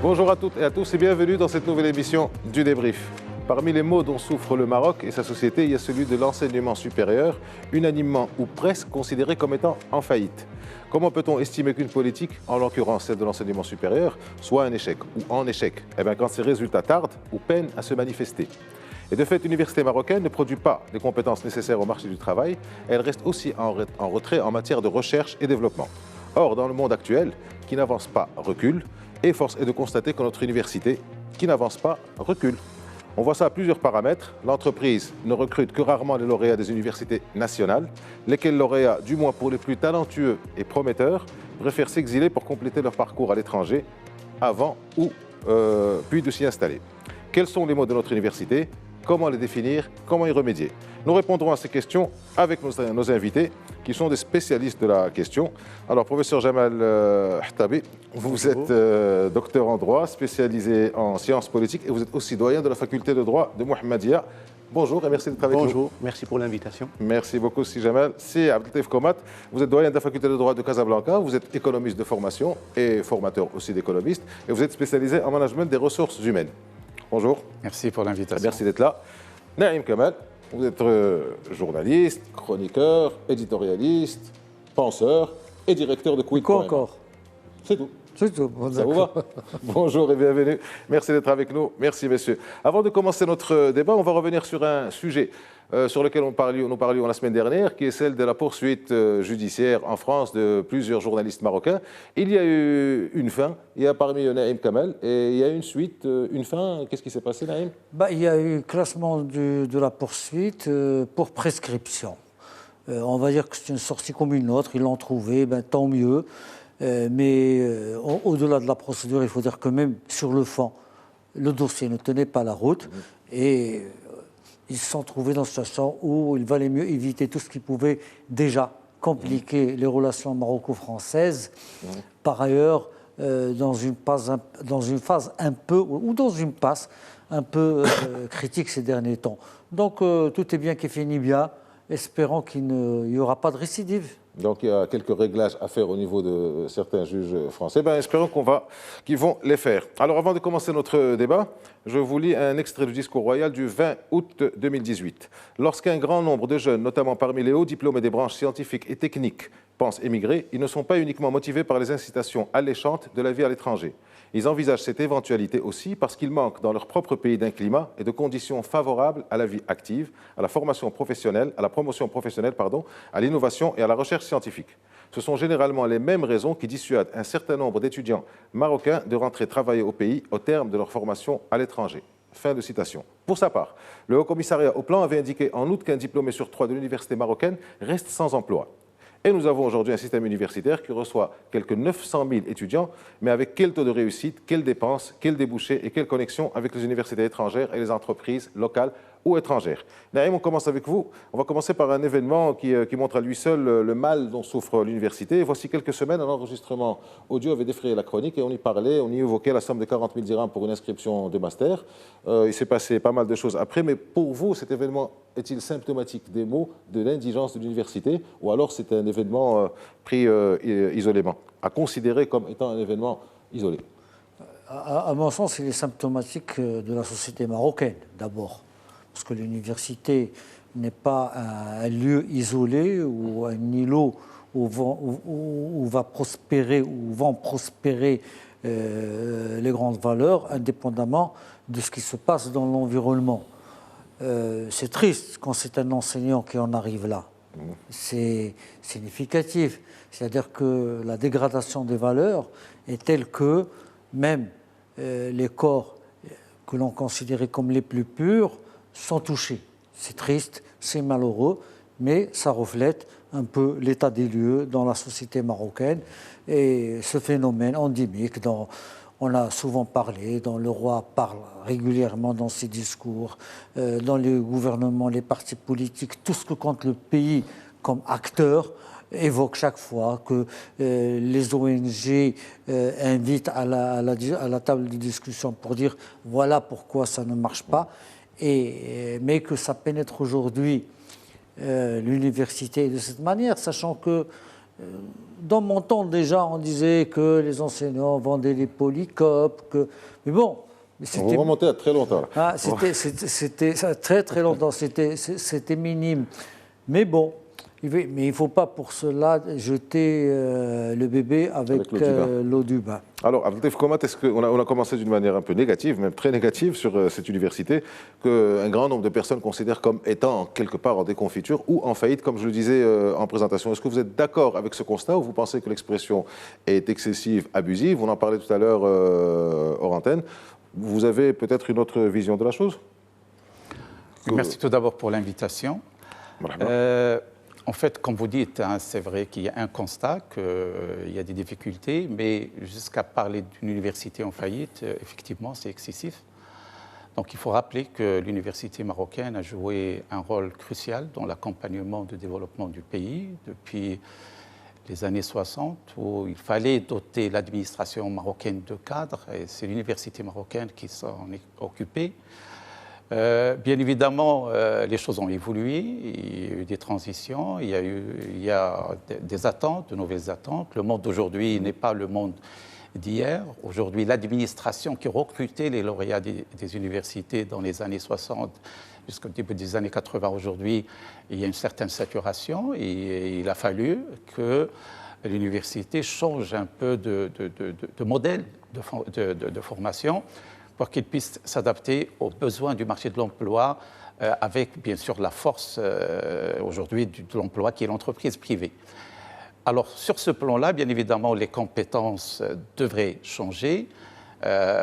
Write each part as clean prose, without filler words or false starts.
Bonjour à toutes et à tous et bienvenue dans cette nouvelle émission du débrief. Parmi les maux dont souffre le Maroc et sa société, il y a celui de l'enseignement supérieur, unanimement ou presque considéré comme étant en faillite. Comment peut-on estimer qu'une politique, en l'occurrence celle de l'enseignement supérieur, soit un échec ou en échec? Eh bien, quand ses résultats tardent ou peinent à se manifester. Et de fait, l'université marocaine ne produit pas les compétences nécessaires au marché du travail, elle reste aussi en retrait en matière de recherche et développement. Or, dans le monde actuel, qui n'avance pas recule, et force est de constater que notre université, qui n'avance pas, recule. On voit ça à plusieurs paramètres. L'entreprise ne recrute que rarement les lauréats des universités nationales, lesquels lauréats, du moins pour les plus talentueux et prometteurs, préfèrent s'exiler pour compléter leur parcours à l'étranger, avant ou puis de s'y installer. Quels sont les mots de notre université? Comment les définir? Comment y remédier? Nous répondrons à ces questions avec nos invités qui sont des spécialistes de la question. Alors, professeur Jamal Htabi, vous êtes docteur en droit, spécialisé en sciences politiques et vous êtes aussi doyen de la faculté de droit de Mohammedia. Bonjour et merci d'être avec nous. Bonjour, merci pour l'invitation. Merci beaucoup, Si Jamal. C'est Abdeltaïf Komat, vous êtes doyen de la faculté de droit de Casablanca, vous êtes économiste de formation et formateur aussi d'économistes et vous êtes spécialisé en management des ressources humaines. Bonjour. Merci pour l'invitation. Merci d'être là. Naïm Kamal, vous êtes journaliste, chroniqueur, éditorialiste, penseur et directeur de Quick. Quoi encore? C'est tout. C'est tout. Bon, ça vous va? Bonjour et bienvenue. Merci d'être avec nous. Merci, messieurs. Avant de commencer notre débat, on va revenir sur un sujet sur lequel nous parlions la semaine dernière, qui est celle de la poursuite judiciaire en France de plusieurs journalistes marocains. Il y a eu une fin, il y a parmi eux Naïm Kamal, et il y a eu une suite, une fin. Qu'est-ce qui s'est passé, Naïm? Il y a eu classement de la poursuite pour prescription. On va dire que c'est une sortie comme une autre, ils l'ont trouvé, tant mieux. Mais au-delà de la procédure, il faut dire que même sur le fond, le dossier ne tenait pas la route et ils se sont trouvés dans une situation où il valait mieux éviter tout ce qui pouvait déjà compliquer les relations maroco-françaises. Par ailleurs, dans une passe un peu critique ces derniers temps. Donc tout est bien qui finit bien. Espérons qu'il n'y aura pas de récidive. Donc il y a quelques réglages à faire au niveau de certains juges français. Espérons qu'ils vont les faire. Alors avant de commencer notre débat, je vous lis un extrait du discours royal du 20 août 2018. Lorsqu'un grand nombre de jeunes, notamment parmi les hauts diplômés des branches scientifiques et techniques, pensent émigrer, ils ne sont pas uniquement motivés par les incitations alléchantes de la vie à l'étranger. Ils envisagent cette éventualité aussi parce qu'ils manquent dans leur propre pays d'un climat et de conditions favorables à la vie active, à la formation professionnelle, à la promotion professionnelle, à l'innovation et à la recherche scientifique. Ce sont généralement les mêmes raisons qui dissuadent un certain nombre d'étudiants marocains de rentrer travailler au pays au terme de leur formation à l'étranger. Fin de citation. Pour sa part, le Haut Commissariat au Plan avait indiqué en août qu'un diplômé sur 3 de l'université marocaine reste sans emploi. Et nous avons aujourd'hui un système universitaire qui reçoit quelques 900 000 étudiants, mais avec quel taux de réussite, quelles dépenses, quels débouchés et quelle connexion avec les universités étrangères et les entreprises locales ou étrangères. Naïm, on commence avec vous. On va commencer par un événement qui montre à lui seul le mal dont souffre l'université. Voici quelques semaines, un enregistrement audio avait défrayé la chronique et on y parlait, on y évoquait la somme de 40 000 dirhams pour une inscription de master. Il s'est passé pas mal de choses après, mais pour vous, cet événement est-il symptomatique des maux de l'indigence de l'université ou alors c'est un événement pris isolément, à considérer comme étant un événement isolé? À mon sens, il est symptomatique de la société marocaine, d'abord. Parce que l'université n'est pas un lieu isolé ou un îlot où vont prospérer les grandes valeurs, indépendamment de ce qui se passe dans l'environnement. C'est triste quand c'est un enseignant qui en arrive là. C'est significatif. C'est-à-dire que la dégradation des valeurs est telle que même les corps que l'on considérait comme les plus purs sont touchés. C'est triste, c'est malheureux, mais ça reflète un peu l'état des lieux dans la société marocaine. Et ce phénomène endémique dont on a souvent parlé, dont le roi parle régulièrement dans ses discours, dans les gouvernements, les partis politiques, tout ce que compte le pays comme acteur, évoque chaque fois que les ONG invitent à la table de discussion pour dire voilà pourquoi ça ne marche pas. Mais que ça pénètre aujourd'hui l'université de cette manière, sachant que dans mon temps, déjà, on disait que les enseignants vendaient les polycopes, mais bon... On va remonter à très longtemps. Ah, c'était très très longtemps, c'était minime. Mais bon, mais il ne faut pas pour cela jeter le bébé avec l'eau du bain. Alors, Abdelatif, comment est-ce qu'on a commencé d'une manière un peu négative, même très négative sur cette université, qu'un grand nombre de personnes considèrent comme étant quelque part en déconfiture ou en faillite, comme je le disais en présentation. Est-ce que vous êtes d'accord avec ce constat ou vous pensez que l'expression est excessive, abusive? On en parlait tout à l'heure hors antenne. Vous avez peut-être une autre vision de la chose? Merci tout d'abord pour l'invitation. En fait, comme vous dites, hein, c'est vrai qu'il y a un constat, qu'il y a des difficultés, mais jusqu'à parler d'une université en faillite, effectivement, c'est excessif. Donc il faut rappeler que l'université marocaine a joué un rôle crucial dans l'accompagnement du développement du pays depuis les années 60, où il fallait doter l'administration marocaine de cadres, et c'est l'université marocaine qui s'en est occupée. Bien évidemment, les choses ont évolué, il y a eu des transitions, il y a des attentes, de nouvelles attentes. Le monde d'aujourd'hui n'est pas le monde d'hier. Aujourd'hui, l'administration qui recrutait les lauréats des universités dans les années 60 jusqu'au début des années 80, aujourd'hui, il y a une certaine saturation et il a fallu que l'université change un peu de modèle de formation pour qu'il puisse s'adapter aux besoins du marché de l'emploi avec, bien sûr, la force aujourd'hui de l'emploi qui est l'entreprise privée. Alors, sur ce plan-là, bien évidemment, les compétences devraient changer.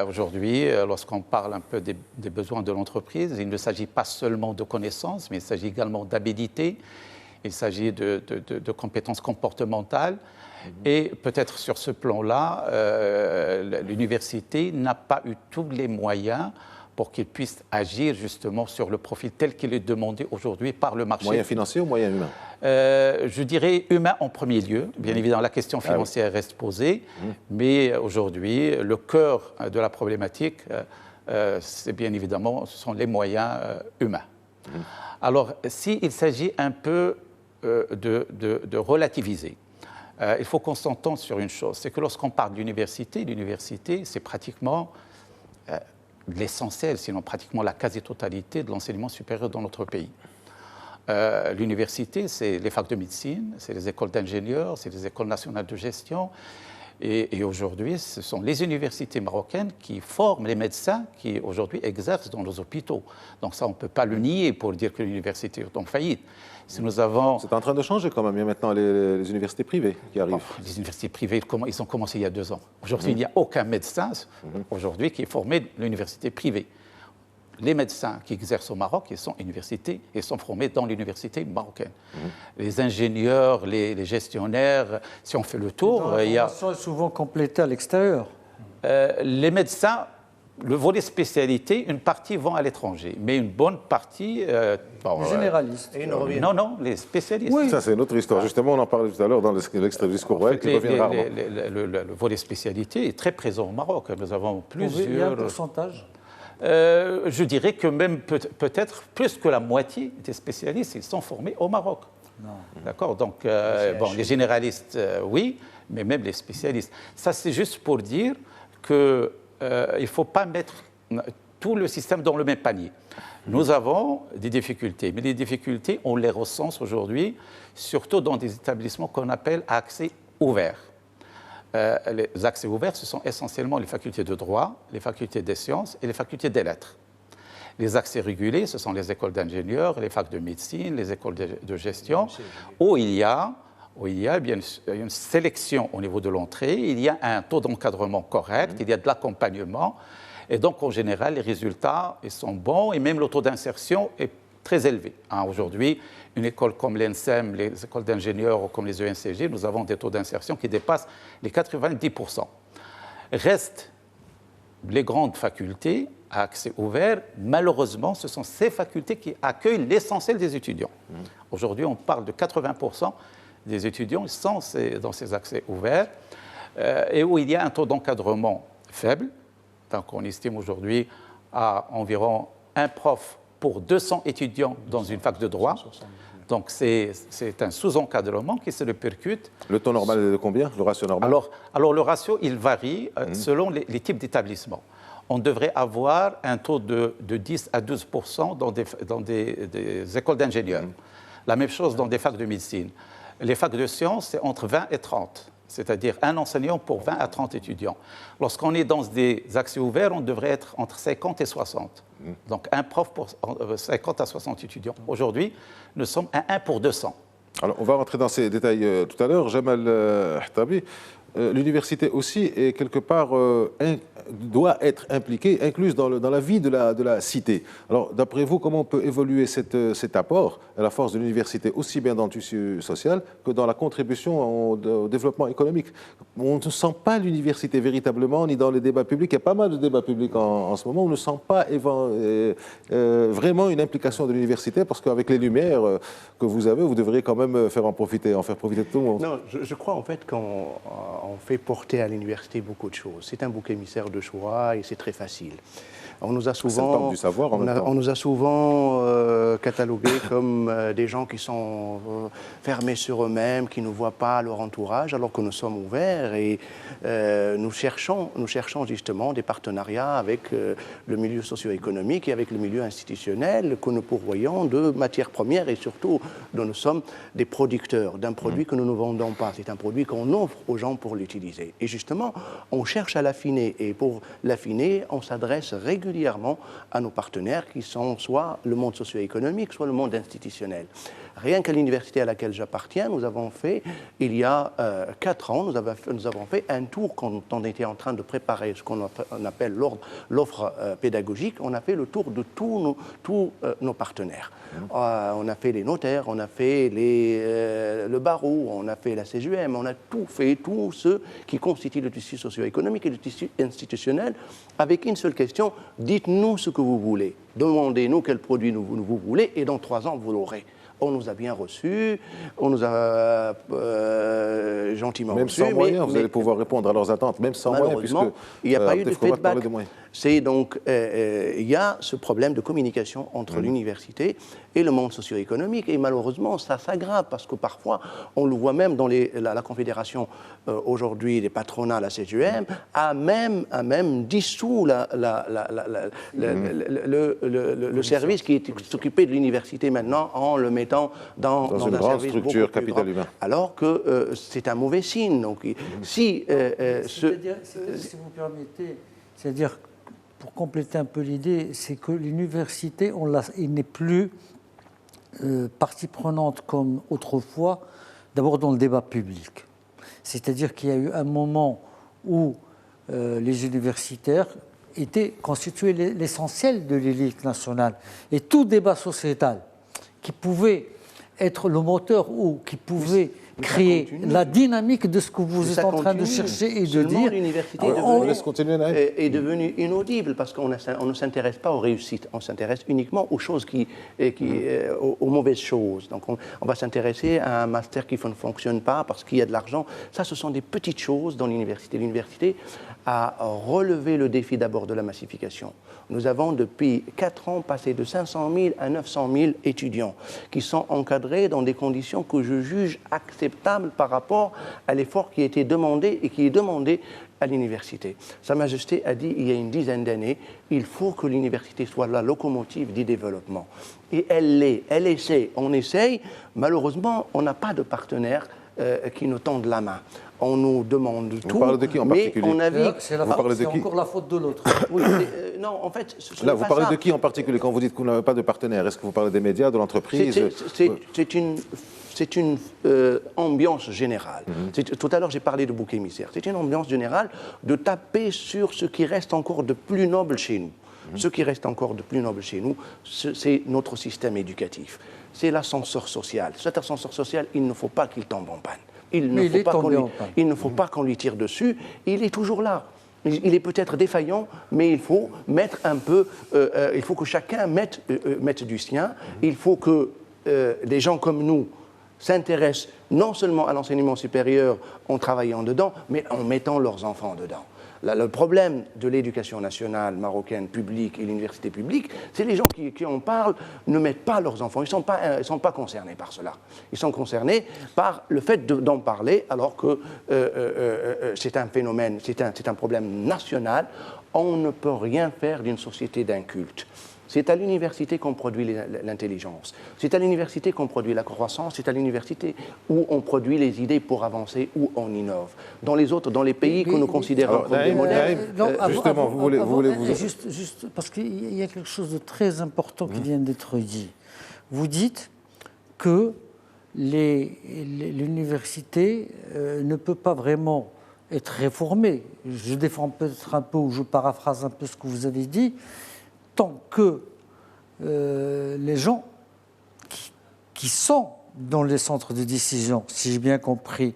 Aujourd'hui, lorsqu'on parle un peu des besoins de l'entreprise, il ne s'agit pas seulement de connaissances, mais il s'agit également d'habilité, il s'agit de compétences comportementales. Et peut-être sur ce plan-là, l'université n'a pas eu tous les moyens pour qu'il puisse agir justement sur le profil tel qu'il est demandé aujourd'hui par le marché. Moyens financiers ou moyens humains? Je dirais humain en premier lieu. Bien évidemment, la question financière reste posée, mais aujourd'hui, le cœur de la problématique, c'est bien évidemment, ce sont les moyens humains. Alors, s'il s'agit un peu de relativiser, il faut qu'on s'entende sur une chose, c'est que lorsqu'on parle d'université, l'université, c'est pratiquement l'essentiel, sinon pratiquement la quasi-totalité de l'enseignement supérieur dans notre pays. L'université, c'est les facs de médecine, c'est les écoles d'ingénieurs, c'est les écoles nationales de gestion. Et aujourd'hui, ce sont les universités marocaines qui forment les médecins qui aujourd'hui exercent dans nos hôpitaux. Donc ça, on ne peut pas le nier pour dire que l'université est en faillite. Si nous avons... C'est en train de changer quand même. Il y a maintenant les universités privées qui arrivent. Les universités privées, ils ont commencé il y a 2 ans. Aujourd'hui, il n'y a aucun médecin aujourd'hui qui est formé de l'université privée. Les médecins qui exercent au Maroc, ils sont formés dans l'université marocaine. Les ingénieurs, les gestionnaires, si on fait le tour, il y a... La formation est souvent complétée à l'extérieur. Les médecins, le volet spécialité, une partie vont à l'étranger, mais une bonne partie... les généralistes. Non, les spécialistes. Oui. Ça, c'est une autre histoire. Justement, on en parlait tout à l'heure dans l'extrait du discours royal qui revient rarement. Le volet spécialité est très présent au Maroc. Nous avons plusieurs... Il y a un pourcentage? Je dirais que même peut-être plus que la moitié des spécialistes, ils sont formés au Maroc. D'accord. Donc, les généralistes, oui, mais même les spécialistes. Ça, c'est juste pour dire qu'il ne faut pas mettre tout le système dans le même panier. Nous avons des difficultés, mais les difficultés, on les recense aujourd'hui, surtout dans des établissements qu'on appelle à accès ouvert. Les accès ouverts, ce sont essentiellement les facultés de droit, les facultés des sciences et les facultés des lettres. Les accès régulés, ce sont les écoles d'ingénieurs, les facs de médecine, les écoles de gestion, où il y a bien une sélection au niveau de l'entrée, il y a un taux d'encadrement correct, il y a de l'accompagnement, et donc en général, les résultats ils sont bons, et même le taux d'insertion est très élevé. Aujourd'hui, une école comme l'ENSEM, les écoles d'ingénieurs ou comme les ENCG, nous avons des taux d'insertion qui dépassent les 90%. Restent les grandes facultés à accès ouvert. Malheureusement, ce sont ces facultés qui accueillent l'essentiel des étudiants. Aujourd'hui, on parle de 80% des étudiants sont dans ces accès ouverts et où il y a un taux d'encadrement faible. Donc, on estime aujourd'hui à environ un prof pour 200 étudiants dans une fac de droit. Donc c'est un sous-encadrement qui se répercute. Le taux normal est de combien, le ratio normal? Alors le ratio, il varie selon les types d'établissements. On devrait avoir un taux de 10 à 12% dans des écoles d'ingénieurs. La même chose dans des facs de médecine. Les facs de sciences, c'est entre 20 et 30, c'est-à-dire un enseignant pour 20 à 30 étudiants. Lorsqu'on est dans des accès ouverts, on devrait être entre 50 et 60. Donc un prof pour 50 à 60 étudiants. Aujourd'hui, nous sommes à 1 pour 200. Alors, on va rentrer dans ces détails tout à l'heure. Jamal Htabi, l'université aussi est quelque part doit être impliquée, incluse dans la vie de la cité. Alors, d'après vous, comment on peut évoluer cet apport à la force de l'université, aussi bien dans le tissu social que dans la contribution au développement économique? On ne sent pas l'université véritablement, ni dans les débats publics. Il y a pas mal de débats publics en ce moment. On ne sent pas vraiment une implication de l'université, parce qu'avec les lumières que vous avez, vous devriez quand même faire profiter tout le monde. Non, je crois en fait qu'on fait porter à l'université beaucoup de choses. C'est un bouc émissaire de choix et c'est très facile. On nous a souvent, catalogués comme des gens qui sont fermés sur eux-mêmes, qui ne voient pas leur entourage, alors que nous sommes ouverts et nous cherchons justement des partenariats avec le milieu socio-économique et avec le milieu institutionnel, que nous pourvoyons de matières premières et surtout dont nous sommes des producteurs d'un produit que nous ne vendons pas. C'est un produit qu'on offre aux gens pour l'utiliser. Et justement, on cherche à l'affiner et pour l'affiner, on s'adresse régulièrement à nos partenaires qui sont soit le monde socio-économique, soit le monde institutionnel. Rien qu'à l'université à laquelle j'appartiens, nous avons fait, il y a 4 ans, nous avons fait un tour quand on était en train de préparer ce qu'on appelle l'offre pédagogique. On a fait le tour de tous nos partenaires. On a fait les notaires, on a fait le barreau, on a fait la CGM, on a tout fait, tous ceux qui constituent le tissu socio-économique et le tissu institutionnel, avec une seule question: dites-nous ce que vous voulez, demandez-nous quel produit vous voulez, et dans 3 ans, vous l'aurez. On nous a bien reçus, on nous a gentiment reçus. Même sans moyens, vous allez pouvoir répondre à leurs attentes, même sans moyens, puisque il n'y a pas eu de feedback. C'est donc, il y a ce problème de communication entre l'université et le monde socio-économique, et malheureusement, ça s'aggrave, parce que parfois, on le voit même dans la Confédération, aujourd'hui, des patronats, la CGM, a même dissous le service qui s'occupait de l'université maintenant, en le mettant dans une un grande service structure, capital humain. Alors que c'est un mauvais signe. Donc, si vous permettez, c'est-à-dire, pour compléter un peu l'idée, c'est que l'université, il n'est plus partie prenante comme autrefois, d'abord dans le débat public. C'est-à-dire qu'il y a eu un moment où les universitaires étaient constitués l'essentiel de l'élite nationale. Et tout débat sociétal qui pouvait être le moteur ou qui pouvait créer la dynamique de ce que vous êtes en train de chercher et de dire. L'université est devenue inaudible, parce qu'on ne s'intéresse pas aux réussites, on s'intéresse uniquement aux choses aux mauvaises choses. Donc on va s'intéresser à un master qui ne fonctionne pas parce qu'il y a de l'argent. Ça, ce sont des petites choses dans l'université. L'université a relevé le défi d'abord de la massification. Nous avons depuis 4 ans passé de 500 000 à 900 000 étudiants qui sont encadrés dans des conditions que je juge acceptables par rapport à l'effort qui a été demandé et qui est demandé à l'université. Sa Majesté a dit il y a une dizaine d'années, il faut que l'université soit la locomotive du développement. Et elle l'est, elle essaie, on essaye. Malheureusement, on n'a pas de partenaires qui nous tendent la main. On nous demande tout. Vous parlez de qui en particulier? C'est encore la faute de l'autre. Oui, non, en fait, là, vous parlez de qui en particulier quand vous dites que vous n'avez pas de partenaire? Est-ce que vous parlez des médias, de l'entreprise? C'est une ambiance générale. Tout à l'heure, j'ai parlé de bouc émissaire. C'est une ambiance générale de taper sur ce qui reste encore de plus noble chez nous. Ce qui reste encore de plus noble chez nous, c'est notre système éducatif. C'est l'ascenseur social. Cet ascenseur social, il ne faut pas qu'il tombe en panne. Il ne faut pas qu'on lui tire dessus. Il est toujours là. Il est peut-être défaillant, mais il faut mettre un peu. Il faut que chacun mette du sien. Il faut que des gens comme nous s'intéressent non seulement à l'enseignement supérieur en travaillant dedans, mais en mettant leurs enfants dedans. Le problème de l'éducation nationale marocaine publique et l'université publique, c'est les gens qui en parlent ne mettent pas leurs enfants. Ils ne sont pas concernés par cela. Ils sont concernés par le fait d'en parler, alors que c'est un phénomène, c'est un problème national. On ne peut rien faire d'une société d'un culte. C'est à l'université qu'on produit l'intelligence. C'est à l'université qu'on produit la croissance. C'est à l'université où on produit les idées pour avancer, où on innove. Dans les pays que nous considérons comme des modèles... Justement, vous voulez juste parce qu'il y a quelque chose de très important qui vient d'être dit. Vous dites que l'université ne peut pas vraiment être réformée. Je défends peut-être un peu, ou je paraphrase un peu ce que vous avez dit, tant que les gens qui sont dans les centres de décision, si j'ai bien compris,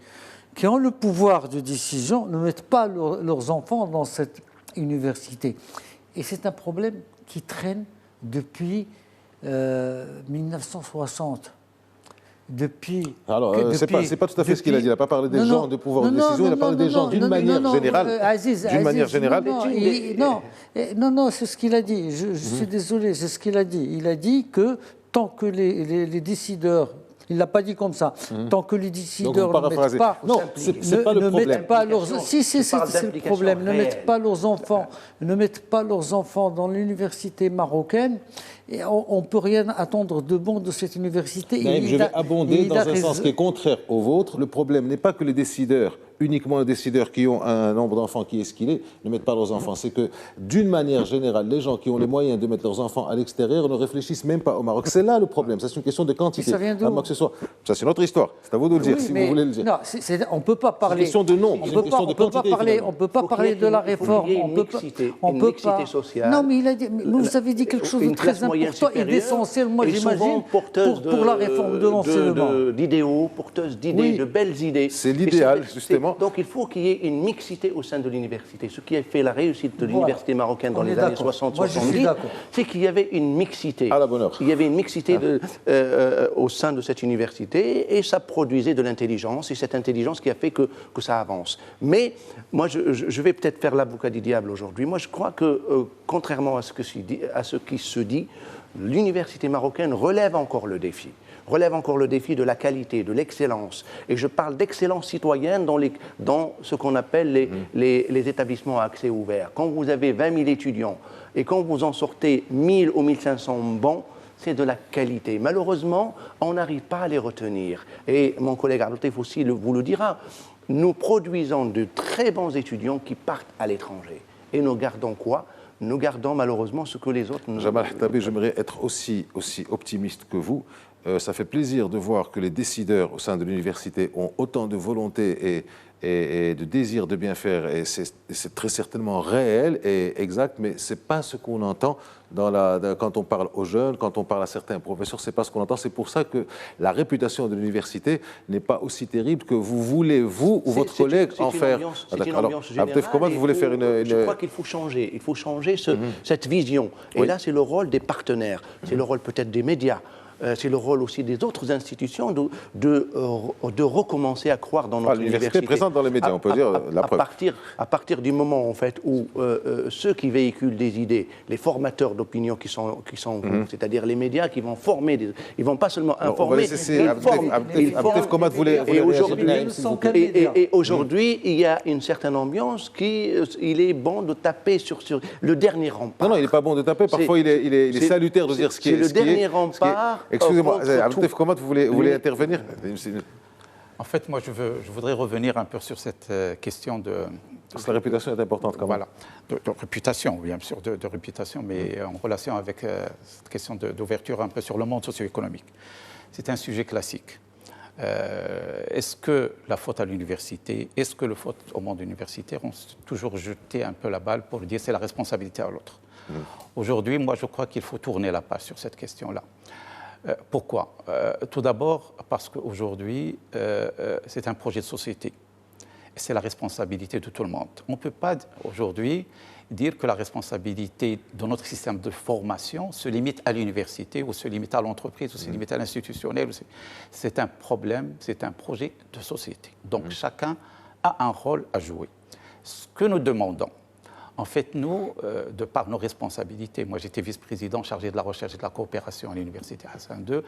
qui ont le pouvoir de décision, ne mettent pas leurs enfants dans cette université. Et c'est un problème qui traîne depuis 1960. Alors, c'est pas tout à fait ce qu'il a dit. Il n'a pas parlé des gens de pouvoir de décision, il a parlé des gens d'une manière générale. D'une manière générale. Non, c'est ce qu'il a dit. Je suis désolé, c'est ce qu'il a dit. Il a dit que tant que les décideurs, il ne l'a pas dit comme ça, tant que les décideurs ne mettent pas... Non, c'est pas le problème. Si, c'est le problème. Ne mettent pas leurs enfants dans l'université marocaine. Et on ne peut rien attendre de bon de cette université. Je vais abonder dans un sens qui est contraire au vôtre. Le problème n'est pas que les décideurs, uniquement les décideurs qui ont un nombre d'enfants qui est ce qu'il est, ne mettent pas leurs enfants. C'est que, d'une manière générale, les gens qui ont les moyens de mettre leurs enfants à l'extérieur ne réfléchissent même pas au Maroc. C'est là le problème. Ça, c'est une question de quantité. Ça vient d'où ? Ça, c'est notre histoire. C'est à vous de le dire, si vous voulez le dire. Non, on ne peut pas parler... C'est une question de nombre. On ne peut pas parler de la réforme. On peut pas... sociale. Non, mais vous avez dit quelque chose de très important et d'essentiel, moi j'imagine, pour la réforme de l'enseignement. D'idéaux, porteuses d'idées, de belles idées. C'est l'idéal, justement. Donc il faut qu'il y ait une mixité au sein de l'université. Ce qui a fait la réussite de l'université marocaine dans les années 60-70, c'est qu'il y avait une mixité. À la bonne heure. Il y avait une mixité au sein de cette université et ça produisait de l'intelligence. Et cette intelligence qui a fait que ça avance. Mais moi, je vais peut-être faire l'avocat du diable aujourd'hui. Moi, je crois que, contrairement à ce qui se dit, l'université marocaine relève encore le défi de la qualité, de l'excellence. Et je parle d'excellence citoyenne dans ce qu'on appelle les établissements à accès ouvert. Quand vous avez 20 000 étudiants et quand vous en sortez 1000 ou 1500 bons, c'est de la qualité. Malheureusement, on n'arrive pas à les retenir. Et mon collègue Abdeltif aussi vous le dira, nous produisons de très bons étudiants qui partent à l'étranger. Et nous gardons quoi ? Nous gardons malheureusement ce que les autres nous... Jamal Hattabi, j'aimerais être aussi optimiste que vous. Ça fait plaisir de voir que les décideurs au sein de l'université ont autant de volonté et de désir de bien faire. Et c'est très certainement réel et exact, mais ce n'est pas ce qu'on entend quand on parle aux jeunes, quand on parle à certains professeurs, ce n'est pas ce qu'on entend. C'est pour ça que la réputation de l'université n'est pas aussi terrible que vous voulez, vous ou votre collègue, en faire. C'est une ambiance générale. Comment vous voulez faire une... Je crois qu'il faut changer. Il faut changer cette vision. Et là, c'est le rôle des partenaires. C'est le rôle peut-être des médias. C'est le rôle aussi des autres institutions de recommencer à croire dans notre université. L'université est présente dans les médias, on peut dire la preuve. À partir du moment en fait, où ceux qui véhiculent des idées, les formateurs d'opinion qui sont vous, c'est-à-dire les médias qui vont former, ils ne vont pas seulement informer, ils forment. Et aujourd'hui, il y a une certaine ambiance il est bon de taper sur le dernier rempart. Non, il n'est pas bon de taper, parfois il est salutaire de dire ce qui est... C'est le dernier rempart. Excusez-moi, Abdeltif, comment vous voulez intervenir ? En fait, moi, je voudrais revenir un peu sur cette question de... Parce que la réputation est importante quand même. Voilà, de réputation, bien sûr, de réputation, mais en relation avec cette question d'ouverture un peu sur le monde socio-économique. C'est un sujet classique. Est-ce que la faute à l'université, est-ce que la faute au monde universitaire, on s'est toujours jeté un peu la balle pour dire c'est la responsabilité à l'autre. Aujourd'hui, moi, je crois qu'il faut tourner la page sur cette question-là. Pourquoi ? Tout d'abord, parce qu'aujourd'hui, c'est un projet de société. C'est la responsabilité de tout le monde. On ne peut pas aujourd'hui dire que la responsabilité de notre système de formation se limite à l'université ou se limite à l'entreprise ou se limite à l'institutionnel. C'est un problème, c'est un projet de société. Donc chacun a un rôle à jouer. Ce que nous demandons, en fait, nous, de par nos responsabilités, moi j'étais vice-président chargé de la recherche et de la coopération à l'Université Hassan II,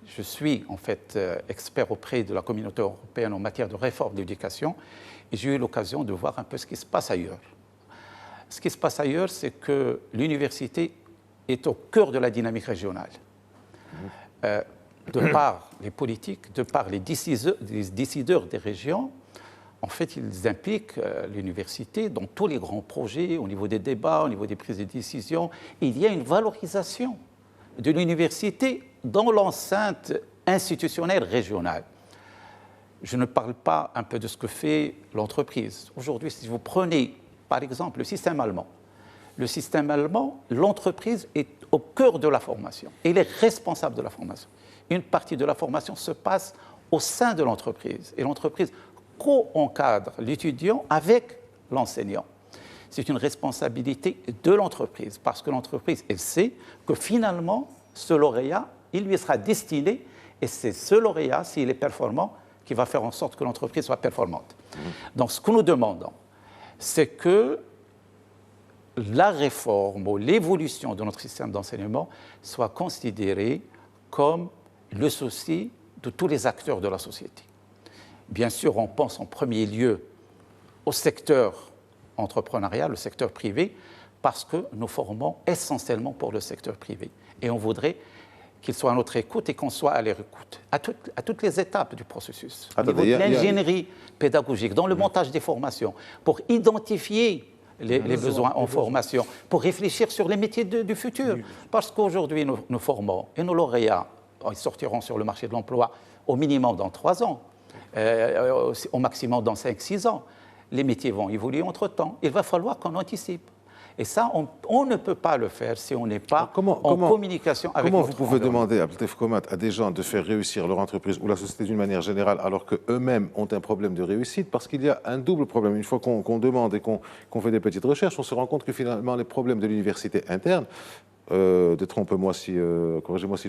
je suis en fait expert auprès de la communauté européenne en matière de réforme de l'éducation et j'ai eu l'occasion de voir un peu ce qui se passe ailleurs. Ce qui se passe ailleurs, c'est que l'université est au cœur de la dynamique régionale. De par les politiques, de par les décideurs des régions, en fait, ils impliquent l'université dans tous les grands projets, au niveau des débats, au niveau des prises de décision. Il y a une valorisation de l'université dans l'enceinte institutionnelle régionale. Je ne parle pas un peu de ce que fait l'entreprise. Aujourd'hui, si vous prenez, par exemple, le système allemand, l'entreprise est au cœur de la formation. Elle est responsable de la formation. Une partie de la formation se passe au sein de l'entreprise. Et l'entreprise co-encadre l'étudiant avec l'enseignant. C'est une responsabilité de l'entreprise, parce que l'entreprise, elle sait que finalement, ce lauréat, il lui sera destiné, et c'est ce lauréat, s'il est performant, qui va faire en sorte que l'entreprise soit performante. Donc, ce que nous demandons, c'est que la réforme ou l'évolution de notre système d'enseignement soit considérée comme le souci de tous les acteurs de la société. Bien sûr, on pense en premier lieu au secteur entrepreneurial, le secteur privé, parce que nous formons essentiellement pour le secteur privé. Et on voudrait qu'il soit à notre écoute et qu'on soit à leur écoute, à toutes les étapes du processus. Au niveau de l'ingénierie pédagogique, dans le montage des formations, pour identifier les besoins en formation, pour réfléchir sur les métiers du futur. Parce qu'aujourd'hui, nous formons, et nos lauréats, ils sortiront sur le marché de l'emploi au minimum dans 3 ans. Au maximum dans 5-6 ans. Les métiers vont évoluer entre-temps. Il va falloir qu'on anticipe. Et ça, on ne peut pas le faire si on n'est pas en communication avec notre environnement. Comment vous pouvez demander à des gens de faire réussir leur entreprise ou la société d'une manière générale alors qu'eux-mêmes ont un problème de réussite? Parce qu'il y a un double problème. Une fois qu'on demande et qu'on fait des petites recherches, on se rend compte que finalement les problèmes de l'université interne, corrigez-moi si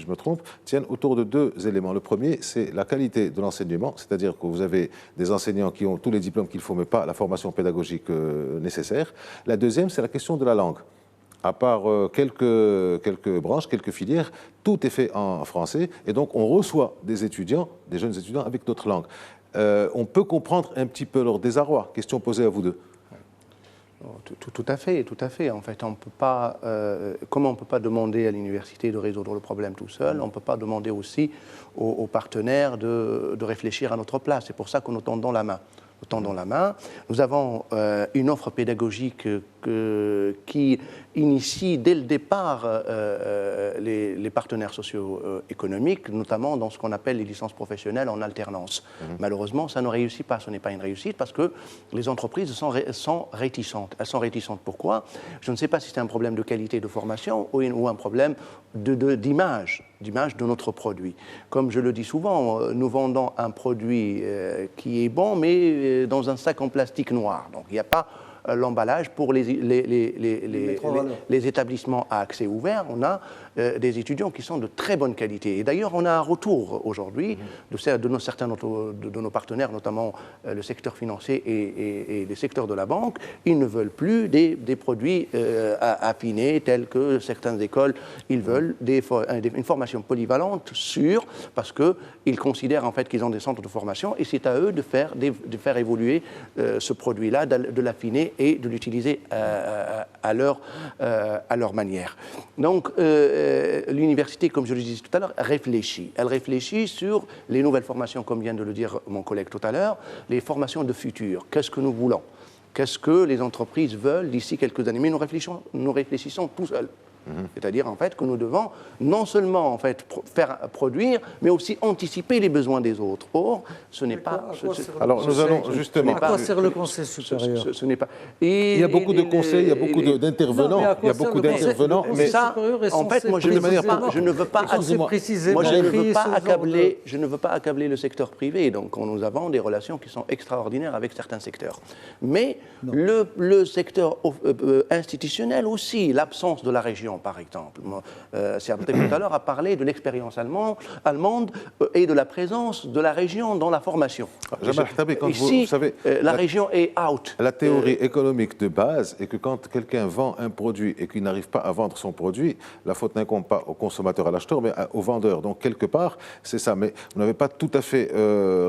je me trompe, tiennent autour de 2 éléments. Le premier, c'est la qualité de l'enseignement, c'est-à-dire que vous avez des enseignants qui ont tous les diplômes qu'il faut, mais pas la formation pédagogique nécessaire. La deuxième, c'est la question de la langue. À part quelques branches, quelques filières, tout est fait en français, et donc on reçoit des jeunes étudiants avec d'autres langues. On peut comprendre un petit peu leur désarroi. Question posée à vous deux. Tout à fait. En fait, on peut pas, comme on ne peut pas demander à l'université de résoudre le problème tout seul, on ne peut pas demander aussi aux partenaires de réfléchir à notre place. C'est pour ça que nous tendons la main. Nous avons une offre pédagogique qui initie dès le départ les partenaires socio-économiques, notamment dans ce qu'on appelle les licences professionnelles en alternance. Malheureusement, ça ne réussit pas, ce n'est pas une réussite, parce que les entreprises sont réticentes. Elles sont réticentes. Pourquoi? Je ne sais pas si c'est un problème de qualité de formation ou un problème d'image de notre produit. Comme je le dis souvent, nous vendons un produit qui est bon, mais dans un sac en plastique noir. Donc il n'y a pas l'emballage pour les établissements à accès ouvert. On a des étudiants qui sont de très bonne qualité. Et d'ailleurs, on a un retour aujourd'hui de certains de nos partenaires, notamment le secteur financier et les secteurs de la banque. Ils ne veulent plus des produits affinés tels que certaines écoles. Ils veulent une formation polyvalente, sûre, parce qu'ils considèrent en fait qu'ils ont des centres de formation et c'est à eux de faire évoluer ce produit-là, de l'affiner et de l'utiliser à leur manière. Donc, l'université, comme je le disais tout à l'heure, réfléchit. Elle réfléchit sur les nouvelles formations, comme vient de le dire mon collègue tout à l'heure, les formations de futur. Qu'est-ce que nous voulons? Qu'est-ce que les entreprises veulent d'ici quelques années? Mais nous réfléchissons tout seuls. C'est-à-dire en fait que nous devons non seulement en fait faire produire, mais aussi anticiper les besoins des autres. Or, ce n'est pas. Alors nous allons justement. À quoi sert le conseil supérieur? Ce n'est pas. Il y a beaucoup de conseils, il y a beaucoup d'intervenants. Il y a beaucoup d'intervenants, mais ça, en fait, moi, je ne veux pas accabler le secteur privé. Donc, nous avons des relations qui sont extraordinaires avec certains secteurs. Mais le secteur institutionnel aussi, l'absence de la région. par exemple. Serge tout à l'heure a parlé de l'expérience allemande et de la présence de la région dans la formation. Jamal Khattabi, quand ici, vous savez, la région est out. La théorie économique de base est que quand quelqu'un vend un produit et qu'il n'arrive pas à vendre son produit, la faute n'incombe pas au consommateur, à l'acheteur, mais au vendeur. Donc, quelque part, c'est ça. Mais vous n'avez pas tout à fait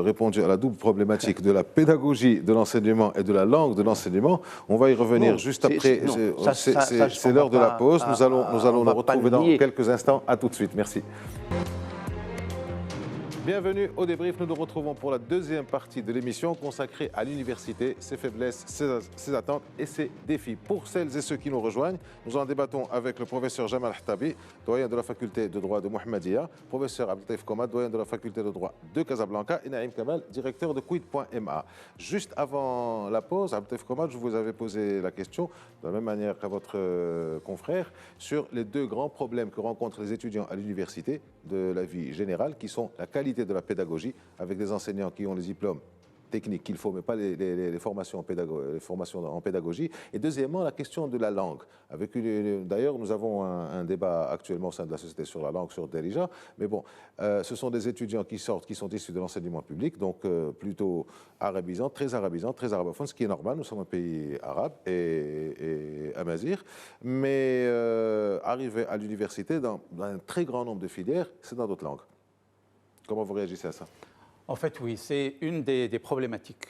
répondu à la double problématique de la pédagogie de l'enseignement et de la langue de l'enseignement. On va y revenir juste après. C'est l'heure de la pause. Nous allons nous retrouver dans quelques instants. À tout de suite. Merci. Bienvenue au débrief. Nous nous retrouvons pour la deuxième partie de l'émission consacrée à l'université, ses faiblesses, ses attentes et ses défis. Pour celles et ceux qui nous rejoignent, nous en débattons avec le professeur Jamal Khattabi, doyen de la faculté de droit de Mohammedia, professeur Abdeltaïf Komad, doyen de la faculté de droit de Casablanca, et Naïm Kamal, directeur de Quid.ma. Juste avant la pause, Abdeltaïf Komad, je vous avais posé la question, de la même manière qu'à votre confrère, sur les deux grands problèmes que rencontrent les étudiants à l'université de la vie générale, qui sont la qualité de la pédagogie, avec des enseignants qui ont les diplômes techniques qu'il faut, mais pas les formations en pédagogie. Et deuxièmement, la question de la langue. D'ailleurs, nous avons un débat actuellement au sein de la société sur la langue, sur Derija. Mais bon, ce sont des étudiants qui sont issus de l'enseignement public, donc plutôt arabisants, très arabophones, ce qui est normal. Nous sommes un pays arabe et amazigh. Mais arriver à l'université, dans un très grand nombre de filières, c'est dans d'autres langues. Comment vous réagissez à ça? En fait, oui, c'est une des problématiques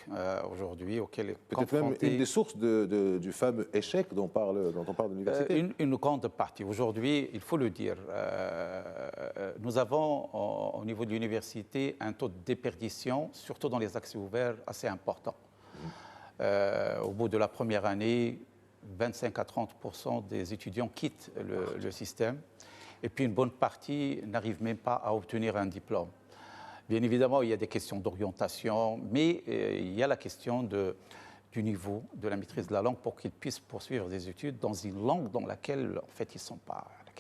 aujourd'hui auxquelles est peut-être même une des sources du fameux échec dont on parle de l'université. Une grande partie. Aujourd'hui, il faut le dire, nous avons au niveau de l'université un taux de déperdition, surtout dans les accès ouverts, assez important. Au bout de la première année, 25 à 30% des étudiants quittent le système, et puis une bonne partie n'arrive même pas à obtenir un diplôme. Bien évidemment, il y a des questions d'orientation, mais il y a la question du niveau, de la maîtrise de la langue pour qu'ils puissent poursuivre des études dans une langue dans laquelle, en fait, ils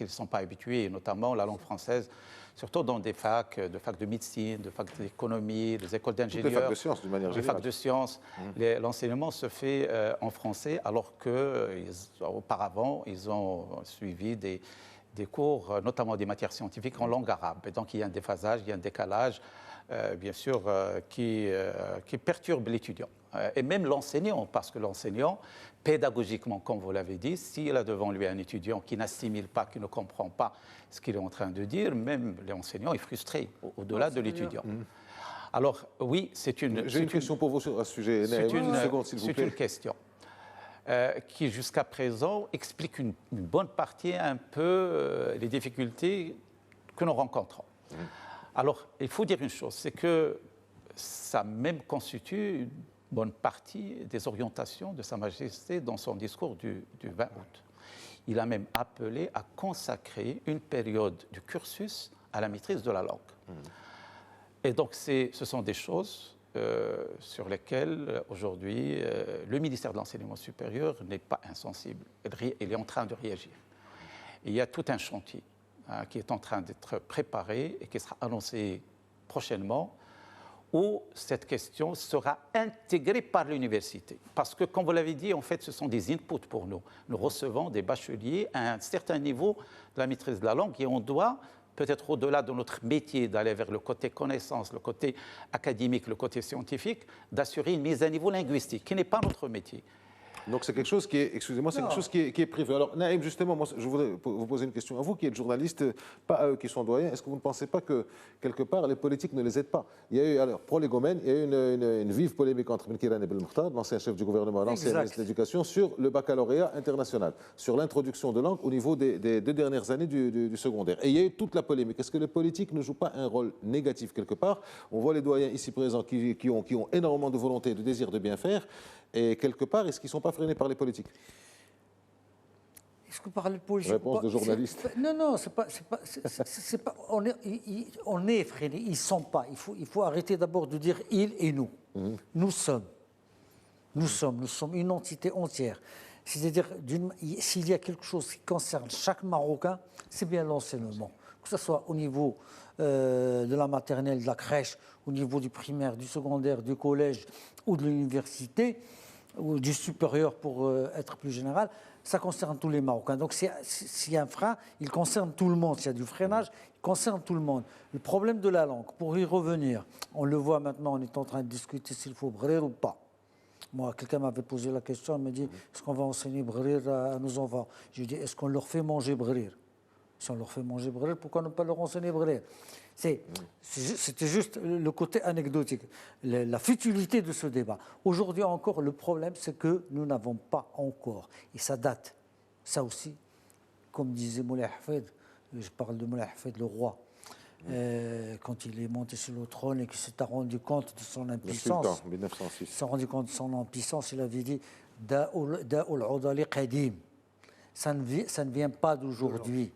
ne sont pas habitués, notamment la langue française, surtout dans des facs de médecine, de facs d'économie, des écoles d'ingénieurs. Les facs de sciences, d'une manière générale. Les facs de sciences. L'enseignement se fait en français, alors qu'auparavant, ils ont suivi des cours, notamment des matières scientifiques en langue arabe. Et donc, il y a un déphasage, il y a un décalage, bien sûr, qui perturbe l'étudiant. Et même l'enseignant, parce que l'enseignant, pédagogiquement, comme vous l'avez dit, s'il a devant lui un étudiant qui n'assimile pas, qui ne comprend pas ce qu'il est en train de dire, même l'enseignant est frustré au-delà de l'étudiant. Alors, oui, c'est une... J'ai une question pour vous sur ce sujet. C'est une question. Qui jusqu'à présent explique une bonne partie un peu les difficultés que nous rencontrons. Alors, il faut dire une chose, c'est que ça même constitue une bonne partie des orientations de Sa Majesté dans son discours du 20 août. Il a même appelé à consacrer une période du cursus à la maîtrise de la langue. Et donc, ce sont des choses sur lesquelles, aujourd'hui, le ministère de l'Enseignement supérieur n'est pas insensible. Il est en train de réagir. Il y a tout un chantier qui est en train d'être préparé et qui sera annoncé prochainement, où cette question sera intégrée par l'université. Parce que, comme vous l'avez dit, en fait, ce sont des inputs pour nous. Nous recevons des bacheliers à un certain niveau de la maîtrise de la langue et on doit, peut-être au-delà de notre métier, d'aller vers le côté connaissance, le côté académique, le côté scientifique, d'assurer une mise à niveau linguistique, qui n'est pas notre métier. Donc c'est quelque chose qui est, excusez-moi, c'est quelque chose qui est prévu. Alors Naïm, justement, moi, je voudrais vous poser une question à vous qui êtes journaliste, pas à eux qui sont doyens. Est-ce que vous ne pensez pas que, quelque part, les politiques ne les aident pas? Il y a eu, alors, pour les Gomènes, il y a eu une vive polémique entre Benkiran et Belmokhtar, l'ancien chef du gouvernement, l'ancien ministre de l'Éducation, sur le baccalauréat international, sur l'introduction de langue au niveau des 2 dernières années du secondaire. Et il y a eu toute la polémique. Est-ce que les politiques ne jouent pas un rôle négatif quelque part? On voit les doyens ici présents qui ont énormément de volonté, de désir de bien faire. Et quelque part, est-ce qu'ils ne sont pas freinés par les politiques? Est-ce que par les politiques? Réponse de journaliste. Non, c'est pas. On est freinés. Ils ne sont pas. Il faut arrêter d'abord de dire ils et nous. Nous sommes une entité entière. C'est-à-dire, s'il y a quelque chose qui concerne chaque Marocain, c'est bien l'enseignement. Que ce soit au niveau de la maternelle, de la crèche, au niveau du primaire, du secondaire, du collège ou de l'université. ou du supérieur pour être plus général, ça concerne tous les Marocains. Donc s'il y a un frein, il concerne tout le monde. S'il y a du freinage, il concerne tout le monde. Le problème de la langue, pour y revenir, on le voit maintenant, on est en train de discuter s'il faut brir ou pas. Moi, quelqu'un m'avait posé la question, il m'a dit, est-ce qu'on va enseigner brir à nos enfants? Je lui ai dit, est-ce qu'on leur fait manger brir? Si on leur fait manger brir, pourquoi ne pas leur enseigner brir? C'était juste le côté anecdotique, la futilité de ce débat. Aujourd'hui encore, le problème, c'est que nous n'avons pas encore, et ça date, ça aussi, comme disait Moulay Hafed, je parle de Moulay Hafed, le roi, quand il est monté sur le trône et qu'il s'est rendu compte de son impuissance, 1906. il s'est rendu compte de son impuissance, il avait dit « Da'ul udali qadim ». Ça ne vient pas d'aujourd'hui,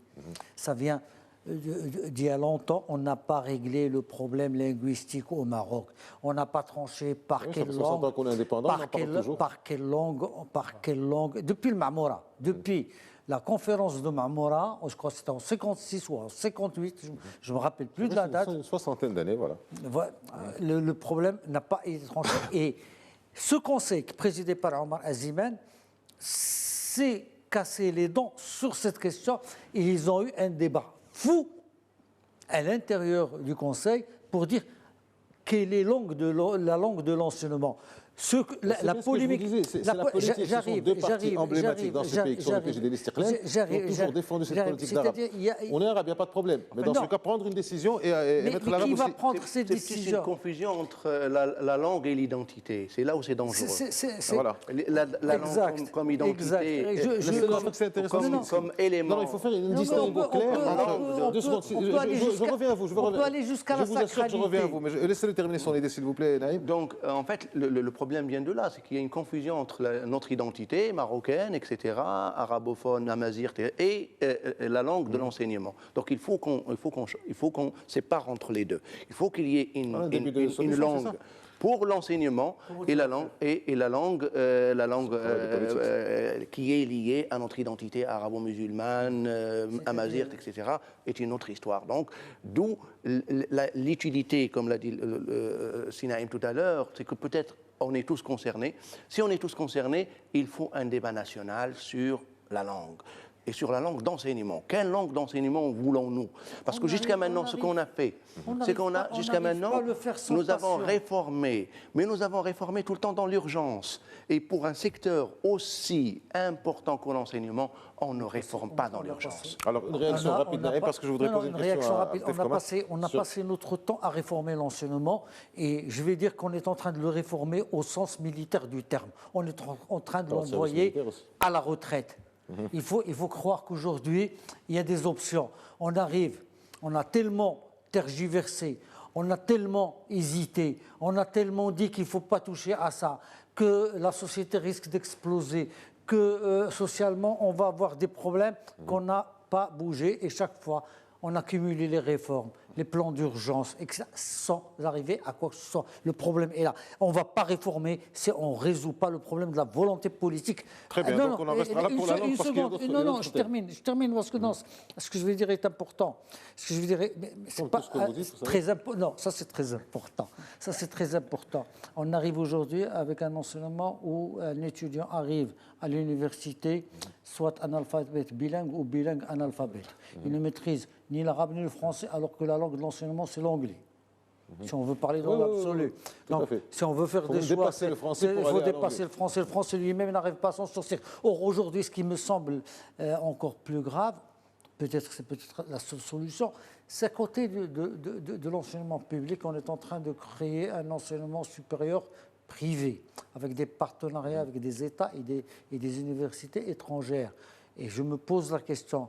ça vient d'il y a longtemps. On n'a pas réglé le problème linguistique au Maroc. On n'a pas tranché par quelle langue, qu'on est indépendant, par quelle langue, depuis le Marmora, depuis la conférence de Marmora, je crois que c'était en 56 ou en 58, je ne me rappelle plus de la date. Une soixantaine d'années, voilà. Le problème n'a pas été tranché. Et ce conseil présidé par Omar Aziman s'est cassé les dents sur cette question et ils ont eu un débat fou à l'intérieur du conseil pour dire quelle est la langue de l'enseignement. La polémique. C'est la politique. Ce sont deux partis emblématiques dans ce pays qui sont le PJD l'Istiqlal qui ont toujours défendu cette politique d'arabe. On est arabe, il n'y a pas de problème. Mais dans ce cas, prendre une décision et mettre l'arabe aussi. Mais qui va prendre cette décision? C'est une confusion entre la langue et l'identité. C'est là où c'est dangereux. Voilà. La langue comme identité, comme élément. Non, il faut faire une distinction claire. Je reviens à vous. On peut aller jusqu'à la sacralité. Je reviens à vous, mais laissez-le terminer son idée, s'il vous plaît, Naïm. Donc, en fait, le problème vient de là, c'est qu'il y a une confusion entre notre identité marocaine, etc., arabophone, amazigh, et la langue de l'enseignement. Donc il faut qu'on sépare entre les deux. Il faut qu'il y ait une langue pour l'enseignement et la langue qui est liée à notre identité arabo-musulmane, amazigh, etc., est une autre histoire. Donc, d'où l'utilité, comme l'a dit Sinaïm tout à l'heure, c'est que peut-être on est tous concernés. Si on est tous concernés, il faut un débat national sur la langue. Et sur la langue d'enseignement. Quelle langue d'enseignement voulons-nous? Parce que jusqu'à maintenant, ce qu'on a fait, c'est qu'on a, jusqu'à maintenant, nous avons réformé. Mais nous avons réformé tout le temps dans l'urgence. Et pour un secteur aussi important que l'enseignement, on ne réforme pas dans l'urgence. Alors, une réaction rapide, parce que je voudrais poser une question rapide. On a passé notre temps à réformer l'enseignement. Et je vais dire qu'on est en train de le réformer au sens militaire du terme. On est en train de l'envoyer à la retraite. Il faut croire qu'aujourd'hui, il y a des options. On a tellement tergiversé, on a tellement hésité, on a tellement dit qu'il ne faut pas toucher à ça, que la société risque d'exploser, que socialement, on va avoir des problèmes qu'on n'a pas bougé. Et chaque fois, on a cumulé les réformes, les plans d'urgence, sans arriver à quoi que ce soit. Le problème est là. On ne va pas réformer si on ne résout pas le problème de la volonté politique. Très bien, donc on en restera là pour la langue parce qu'il y a d'autres... Non, je termine parce que ce que je vais dire est important. Ce que je veux dire, c'est pas très important. Non, ça c'est très important. Ça c'est très important. On arrive aujourd'hui avec un enseignement où un étudiant arrive à l'université, soit analphabète bilingue ou bilingue analphabète. Il ne maîtrise ni l'arabe ni le français, alors que la langue de l'enseignement, c'est l'anglais. Si on veut parler dans l'absolu. Donc, si on veut faire des choix, il faut dépasser le français. Le français lui-même n'arrive pas à s'en sortir. Or, aujourd'hui, ce qui me semble encore plus grave, c'est peut-être la seule solution, c'est à côté de l'enseignement public, on est en train de créer un enseignement supérieur privé, avec des partenariats avec des États et des universités étrangères. Et je me pose la question,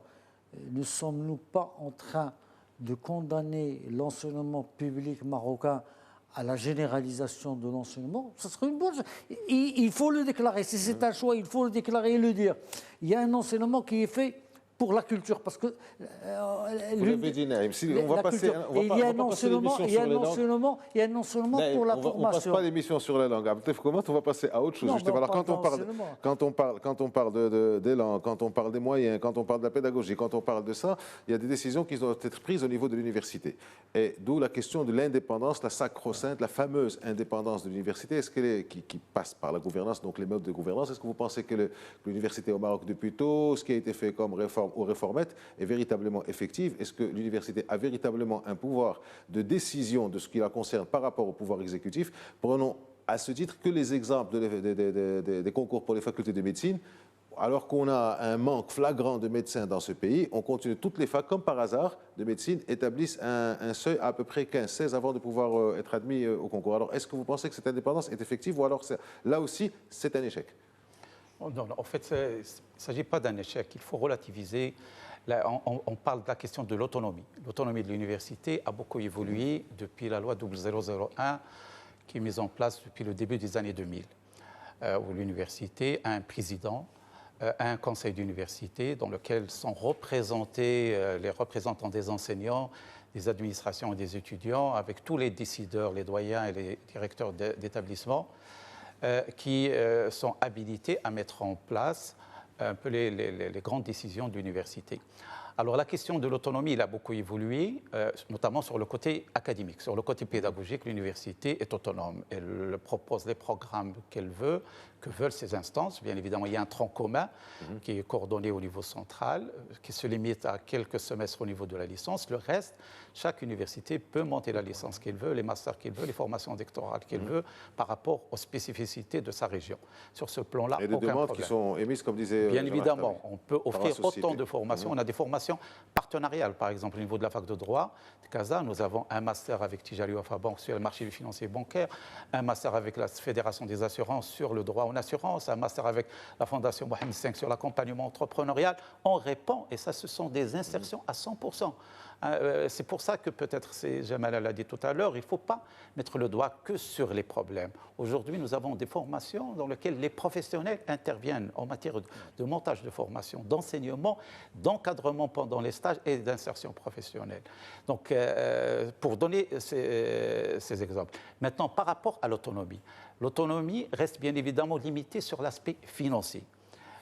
ne sommes-nous pas en train de condamner l'enseignement public marocain à la généralisation de l'enseignement? Ça serait une bonne chose. Il faut le déclarer. Si c'est un choix, il faut le déclarer et le dire. Il y a un enseignement qui est fait pour la culture, parce que vous l'avez dit, Naïm, on va passer. Il y a un enseignement pour la formation. On ne passe pas l'émission sur les langues. Comment on va passer à autre chose, justement. Alors, quand on parle des langues, quand on parle des moyens, quand on parle de la pédagogie, quand on parle de ça, il y a des décisions qui doivent être prises au niveau de l'université. Et d'où la question de l'indépendance, la sacro-sainte, la fameuse indépendance de l'université. Est-ce qui passe par la gouvernance, donc les modes de gouvernance? Est-ce que vous pensez que l'université au Maroc depuis tôt, ce qui a été fait comme réforme ou réformette, est véritablement effective? Est-ce que l'université a véritablement un pouvoir de décision de ce qui la concerne par rapport au pouvoir exécutif? Prenons à ce titre que les exemples des concours pour les facultés de médecine. Alors qu'on a un manque flagrant de médecins dans ce pays, on continue, toutes les facs, comme par hasard, de médecine, établissent un seuil à peu près 15-16 avant de pouvoir être admis au concours. Alors, est-ce que vous pensez que cette indépendance est effective ou alors, là aussi, c'est un échec? Non, en fait, il ne s'agit pas d'un échec. Il faut relativiser. Là, on parle de la question de l'autonomie. L'autonomie de l'université a beaucoup évolué depuis la loi 0001 qui est mise en place depuis le début des années 2000, où l'université a un président, a un conseil d'université dans lequel sont représentés les représentants des enseignants, des administrations et des étudiants, avec tous les décideurs, les doyens et les directeurs d'établissement, qui sont habilités à mettre en place un peu les grandes décisions de l'université. Alors la question de l'autonomie, il a beaucoup évolué, notamment sur le côté académique. Sur le côté pédagogique, l'université est autonome. Elle propose les programmes qu'elle veut, que veulent ses instances. Bien évidemment, il y a un tronc commun qui est coordonné au niveau central, qui se limite à quelques semestres au niveau de la licence. Le reste, chaque université peut monter la licence qu'elle veut, les masters qu'elle veut, les formations doctorales qu'elle veut, par rapport aux spécificités de sa région. Sur ce plan-là, et des demandes qui sont émises, comme disait bien évidemment, on peut offrir autant de formations. On a des formations partenariales, par exemple, au niveau de la fac de droit de Casa, nous avons un master avec Tijari Wafa Bank sur le marché financier bancaire, un master avec la Fédération des assurances sur le droit en assurance, un master avec la Fondation Mohamed V sur l'accompagnement entrepreneurial. On répond, et ça, ce sont des insertions à 100%. C'est pour ça que peut-être, Jamal l'a dit tout à l'heure, il ne faut pas mettre le doigt que sur les problèmes. Aujourd'hui, nous avons des formations dans lesquelles les professionnels interviennent en matière de montage de formation, d'enseignement, d'encadrement pendant les stages et d'insertion professionnelle. Donc, pour donner ces exemples. Maintenant, par rapport à l'autonomie reste bien évidemment limitée sur l'aspect financier.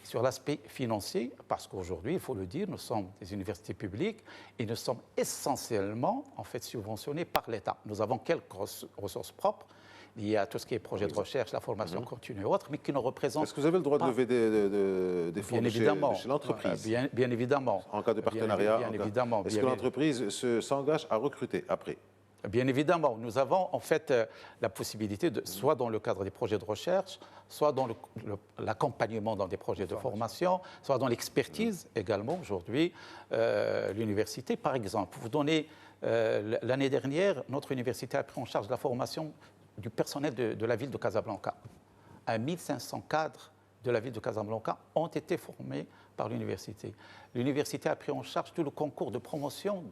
Sur l'aspect financier, parce qu'aujourd'hui, il faut le dire, nous sommes des universités publiques et nous sommes essentiellement en fait subventionnés par l'État. Nous avons quelques ressources propres liées à tout ce qui est projet de recherche, la formation continue et autres, mais qui ne représentent. Est-ce que vous avez le droit de lever des fonds de chez l'entreprise? Bien évidemment. En cas de partenariat. Bien évidemment. Est-ce que l'entreprise s'engage à recruter après? Bien évidemment, nous avons en fait la possibilité, soit dans le cadre des projets de recherche, soit dans l'accompagnement dans des projets de formation, soit dans l'expertise également aujourd'hui. L'université, par exemple, vous donnez, l'année dernière, notre université a pris en charge la formation du personnel de la ville de Casablanca. 1500 cadres de la ville de Casablanca ont été formés par l'université. L'université a pris en charge tout le concours de promotion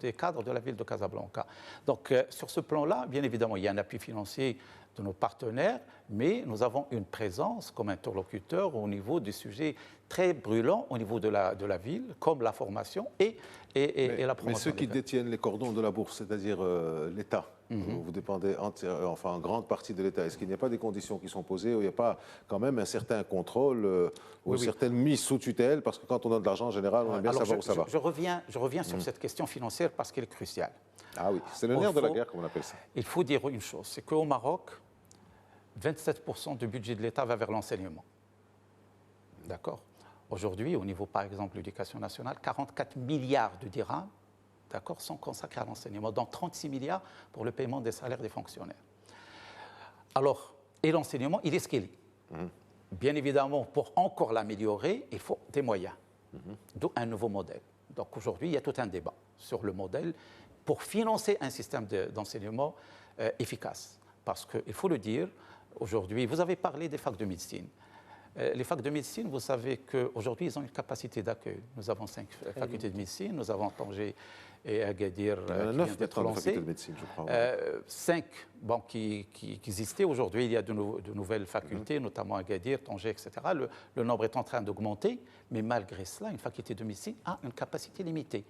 des cadres de la ville de Casablanca. Donc, sur ce plan-là, bien évidemment, il y a un appui financier de nos partenaires, mais nous avons une présence comme interlocuteur au niveau des sujets très brûlants au niveau de la ville, comme la formation et la promotion. Mais ceux qui détiennent les cordons de la bourse, c'est-à-dire l'État, vous dépendez en grande partie de l'État. Est-ce qu'il n'y a pas des conditions qui sont posées où il n'y a pas quand même un certain contrôle ou une certaine mise sous tutelle? Parce que quand on a de l'argent, en général, on aime bien savoir où ça va. Je reviens sur cette question financière parce qu'elle est cruciale. Ah oui, c'est le nerf de la guerre, comme on appelle ça. Il faut dire une chose, c'est qu'au Maroc, 27% du budget de l'État va vers l'enseignement. D'accord? Aujourd'hui, au niveau, par exemple, de l'éducation nationale, 44 milliards de dirhams, d'accord, sont consacrés à l'enseignement, dont 36 milliards pour le paiement des salaires des fonctionnaires. Alors, et l'enseignement, il est ce qu'il est. Bien évidemment, pour encore l'améliorer, il faut des moyens, d'où un nouveau modèle. Donc aujourd'hui, il y a tout un débat sur le modèle pour financer un système d'enseignement efficace. Parce qu'il faut le dire, aujourd'hui, vous avez parlé des facs de médecine. Les facs de médecine, vous savez qu'aujourd'hui, ils ont une capacité d'accueil. Nous avons 5 facultés de médecine, nous avons Tanger et Agadir qui viennent d'être lancées. De médecine, je crois. 5 qui existaient. Aujourd'hui, il y a de nouvelles facultés, notamment Agadir, Tanger, etc. Le nombre est en train d'augmenter, mais malgré cela, une faculté de médecine a une capacité limitée,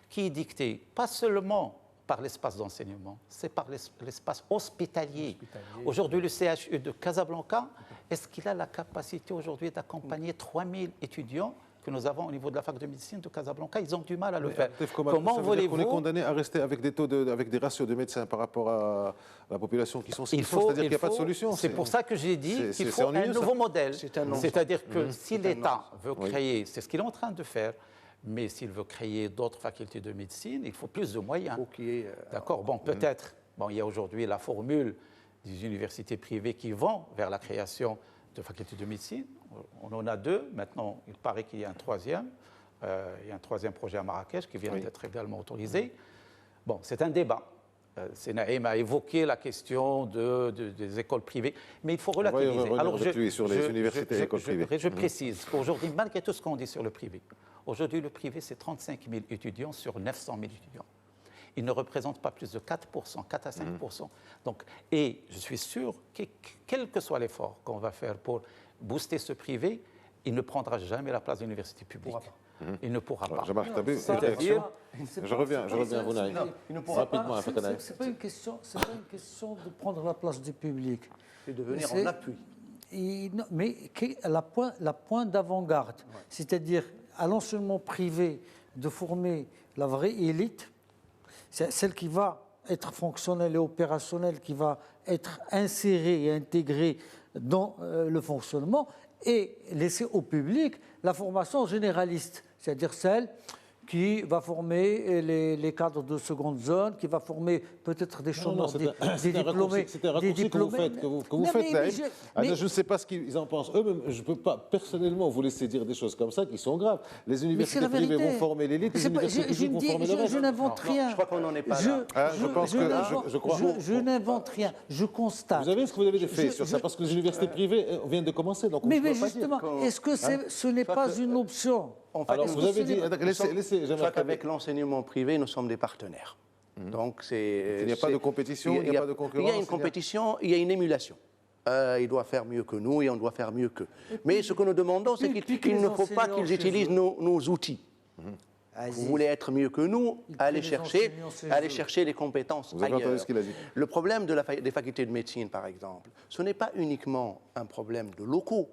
qui est dictée pas seulement par l'espace d'enseignement, c'est par l'espace hospitalier. Aujourd'hui, le CHU de Casablanca, est-ce qu'il a la capacité aujourd'hui d'accompagner 3000 étudiants que nous avons au niveau de la fac de médecine de Casablanca? Ils ont du mal à le faire. Comment voulez-vous... On est condamné à rester avec des taux avec des ratios de médecins par rapport à la population qui sont ce qu'ils sont, c'est-à-dire qu'il n'y a pas de solution. C'est pour ça que j'ai dit qu'il faut un nouveau modèle. C'est-à-dire que si l'État veut créer, c'est ce qu'il est en train de faire, mais s'il veut créer d'autres facultés de médecine, il faut plus de moyens. D'accord. Bon, peut-être. Bon, il y a aujourd'hui la formule des universités privées qui vont vers la création de facultés de médecine. On en a 2. Maintenant, il paraît qu'il y a un troisième. Il y a un troisième projet à Marrakech qui vient d'être également autorisé. Bon, c'est un débat. Naïm a évoqué la question des écoles privées, mais il faut relativiser. Alors, sur les universités et écoles privées. Je précise qu'aujourd'hui, malgré tout ce qu'on dit sur le privé, aujourd'hui, le privé, c'est 35 000 étudiants sur 900 000 étudiants. Il ne représente pas plus de 4 à 5 Donc, et je suis sûr que quel que soit l'effort qu'on va faire pour booster ce privé, il ne prendra jamais la place de l'université publique. Il ne pourra pas. Je reviens, vous n'avez rapidement. Ce n'est pas une question de prendre la place du public. C'est de venir en appui. Mais la pointe d'avant-garde, c'est-à-dire à l'enseignement privé de former la vraie élite, celle qui va être fonctionnelle et opérationnelle, qui va être insérée et intégrée dans le fonctionnement, et laisser au public la formation généraliste, c'est-à-dire celle qui va former les cadres de seconde zone, qui va former peut-être des chômeurs, des diplômés. C'est un raccourci que vous faites. Je ne sais pas ce qu'ils en pensent eux-mêmes. Je ne peux pas personnellement vous laisser dire des choses comme ça qui sont graves. Les universités privées vont former l'élite, les universités publiques vont former le reste. Je n'invente rien. Je crois qu'on n'en est pas là. Je n'invente rien. Je constate. Vous avez ce que vous avez fait sur ça, parce que les universités privées viennent de commencer. Mais justement, est-ce que ce n'est pas une option? Alors, vous avez dit... Je crois qu'avec l'enseignement privé, nous sommes des partenaires. Donc, il n'y a pas de compétition, il n'y a pas de concurrence. Il y a une compétition, il y a une émulation. Il doit faire mieux que nous et on doit faire mieux qu'eux. Mais ce que nous demandons, c'est qu'il ne faut pas qu'ils utilisent nos outils. Vous voulez être mieux que nous, allez chercher les compétences ailleurs. Vous avez entendu ce qu'il a dit. Le problème des facultés de médecine, par exemple, ce n'est pas uniquement un problème de locaux,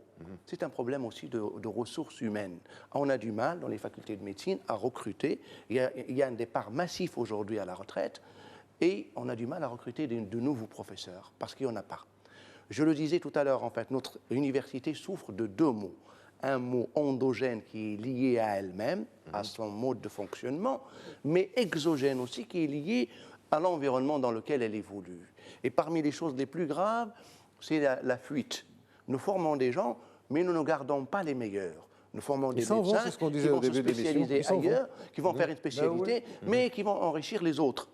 c'est un problème aussi de ressources humaines. On a du mal, dans les facultés de médecine, à recruter. Il y a un départ massif aujourd'hui à la retraite et on a du mal à recruter de nouveaux professeurs parce qu'il n'y en a pas. Je le disais tout à l'heure, en fait, notre université souffre de 2 mots. Un mot endogène qui est lié à elle-même, à son mode de fonctionnement, mais exogène aussi qui est lié à l'environnement dans lequel elle évolue. Et parmi les choses les plus graves, c'est la fuite. Nous formons des gens, mais nous ne gardons pas les meilleurs. Nous formons des médecins qui vont se spécialiser ailleurs, qui vont faire une spécialité, mais qui vont enrichir les autres.